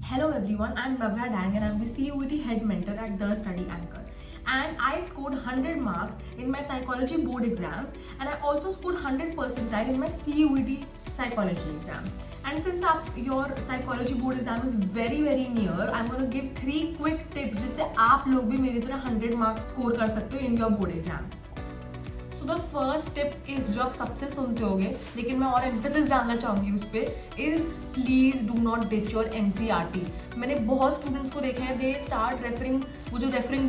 Hello everyone, I'm Navya Dang and I'm the CUET head mentor at The Study Anchor. And I scored 100 marks in my psychology board exams, and I also scored 100 percentile in my CUET psychology exam. And since your psychology board exam is very near, I'm going to give 3 quick tips जिससे आप लोग भी मेरी तरह 100 marks score कर सकते हो in your board exam. So the first tip is जो आप सबसे सुनते होगे लेकिन मैं और एम्फेसिस डालना चाहूँगी उस पर is please do not ditch your NCERT. मैंने बहुत स्टूडेंट्स को देखा है, दे स्टार्ट रेफरिंग, वो जो रेफरल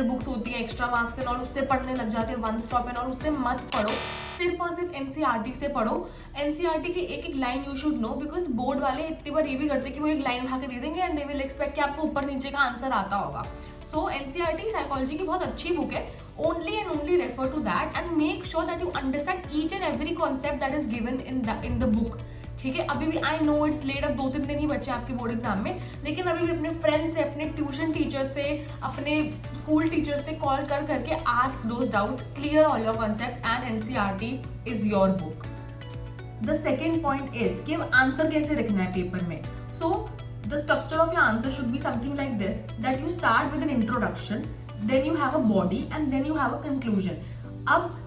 बुक्स होती हैं एक्स्ट्रा मार्क्स एंड और उससे पढ़ने लग जाते हैं वन स्टॉप एंड और उससे मत पढ़ो, सिर्फ और सिर्फ एनसीईआरटी से पढ़ो. एनसीईआरटी की एक एक line you should know, because board वाले इतनी बार ये भी करते हैं कि वो एक लाइन उठा के दे देंगे एंड दे विल एक्सपेक्ट कि आपको ऊपर नीचे का आंसर आता होगा. सो एनसीईआरटी साइकोलॉजी की बहुत अच्छी बुक है. Only and only refer to that and make sure that you understand each and every concept that is given in the book. ठीक है, अभी भी आई नो इट्स लेट, अब 2-3 दिन ही बचे आपके बोर्ड एग्जाम में, लेकिन अभी भी अपने फ्रेंड से, अपने ट्यूशन टीचर से, अपने स्कूल टीचर से कॉल करके ask those doubts, clear all your concepts and NCERT is your book. The second point is कि आंसर कैसे लिखना है पेपर में. So the structure of your answer should be something like this, that you start with an introduction, then you have a body and then you have a conclusion. अब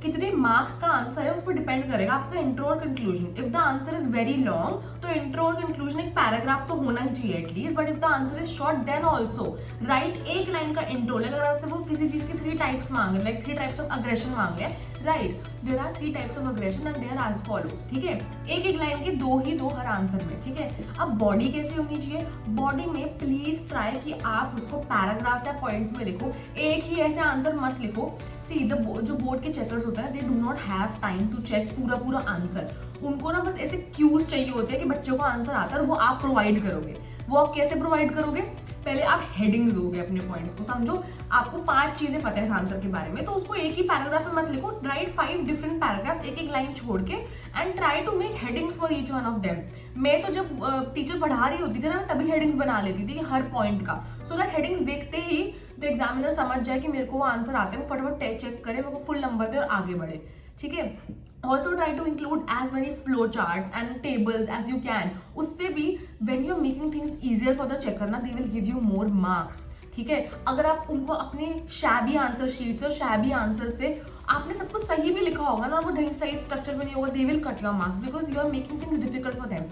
कितने marks का answer है उस पर depend करेगा आपका intro और conclusion. If the answer is very long तो इंट्रो और कंक्लूजन एक पैराग्राफ तो होना ही चाहिए at least, but if the answer is short then also write एक लाइन का इंट्रो. अगर आपसे वो किसी चीज की 3 टाइप्स मांग रहे, लाइक 3 टाइप्स ऑफ अग्रेशन मांग रहे हैं, right, there are 3 types of aggression and there as follows. ठीक है, एक लाइन के 2 ही 2 हर आंसर में. ठीक है, अब बॉडी कैसे होनी चाहिए. बॉडी में प्लीज ट्राई कि आप उसको पैराग्राफ्स या पॉइंट्स में लिखो, एक ही ऐसे आंसर मत लिखो. सी जो बोर्ड के चेकर्स होते हैं, they do not have time to check पूरा आंसर. उनको ना बस ऐसे क्यूज चाहिए होते हैं कि बच्चों को आंसर आता है और वो आप प्रोवाइड करोगे. वो आप कैसे प्रोवाइड करोगे, पहले आप हेडिंग्स दोगे अपने पॉइंट्स को. समझो आपको 5 चीजें पता है इस आंसर के बारे में, तो उसको एक ही पैराग्राफ में मत लिखो, राइट 5 डिफरेंट पैराग्राफ्स एक लाइन छोड़ के and try to make headings for each one of them. मैं तो जब टीचर पढ़ा रही होती थी ना, मैं तभी हेडिंग्स बना लेती थी हर पॉइंट का, सो दैट हेडिंग्स देखते ही तो एग्जामिनर समझ जाए कि मेरे को वो आंसर आते हैं, वो फटाफट चेक करे, मेरे को फुल नंबर दे और आगे बढ़े. ठीक है, also try to include as many flow charts and tables as you can. उससे भी when you are making things easier for the checker ना, they will give you more marks. ठीक है, अगर आप उनको अपने शैबी आंसर शीट्स और शैबी आंसर से आपने सब कुछ सही भी लिखा होगा ना, वो ढंग सही स्ट्रक्चर में नहीं होगा, they will cut your marks because you are making things difficult for them.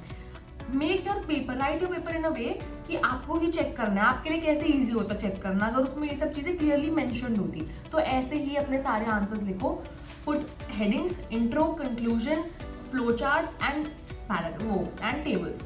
Make your paper, write your paper in a way कि आपको ही चेक करना है, आपके लिए कैसे इजी होता है चेक करना अगर उसमें ये सब चीजें क्लियरली मेंशन्ड होती. तो ऐसे ही अपने सारे आंसर्स लिखो, put headings, intro, conclusion, flow charts and tables.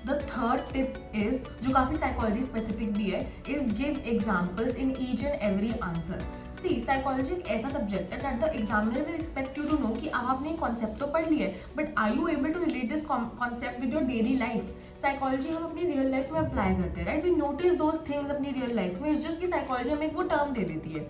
The third tip is जो काफी साइकोलॉजी स्पेसिफिक भी है, is give examples in each and every answer. See psychology एक ऐसा सब्जेक्ट है that the examiner will expect you to know कि आपने concept तो पढ़ लिया है, but are you able to relate this concept with your daily life. Psychology हम अपनी रियल लाइफ में अप्लाई करते हैं, right, we notice those things अपनी रियल लाइफ में. इट्स जस्ट कि साइकोलॉजी हमें एक वो टर्म दे देती है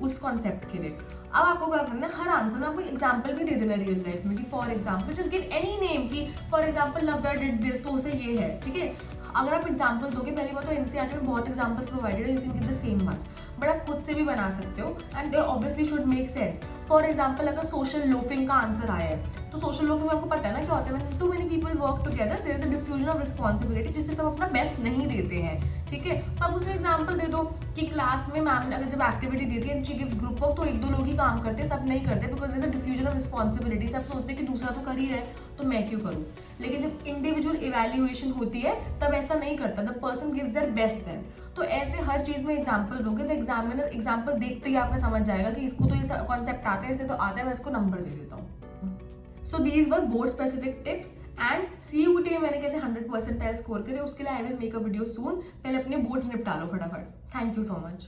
उस कॉन्सेप्ट के लिए. अब आपको क्या करना है, हर आंसर में आपको एग्जाम्पल भी दे देना रियल लाइफ में कि for example just give any name की for example Navya did this, तो उसे ये है. ठीक है, अगर आप एग्जाम्पल दोगे, पहली बात तो एनसीईआरटी में बहुत एग्जाम्पल्स प्रोवाइडेड है, you can give the same one, but आप खुद से भी बना सकते हो and they obviously should make sense. For example अगर सोशल लोफिंग का आंसर आया है, तो सोशल लोफिंग में आपको पता है ना क्या होता है, when too many people work together there is a diffusion of responsibility, जिससे सब अपना बेस्ट नहीं देते हैं. ठीक है, तो आप उसमें एग्जाम्पल दे दो कि क्लास में मैम ने अगर जब एक्टिविटी देती है शी गिव्स ग्रुप वर्क, तो 1-2 लोग ही काम करते हैं, सब नहीं करते, because there is a diffusion of responsibility. सब सोचते हैं कि दूसरा तो कर ही है तो मैं क्यों करूँ. लेकिन जब इंडिविजुअल इवैल्यूएशन होती है तब ऐसा नहीं करता, the person gives their best then. तो ऐसे हर चीज में एग्जाम्पल दोगे तो एग्जामिनर एग्जाम्पल देखते ही आपका समझ जाएगा कि इसको तो ये कॉन्सेप्ट आता है, इसे तो आता है, मैं इसको नंबर दे देता हूँ. So these were board specific tips and CUET में मैंने कैसे 100 परसेंटाइल स्कोर करे उसके लिए I will make a video सून. पहले अपने बोर्ड्स निपटा लो फटाफट. Thank you so much.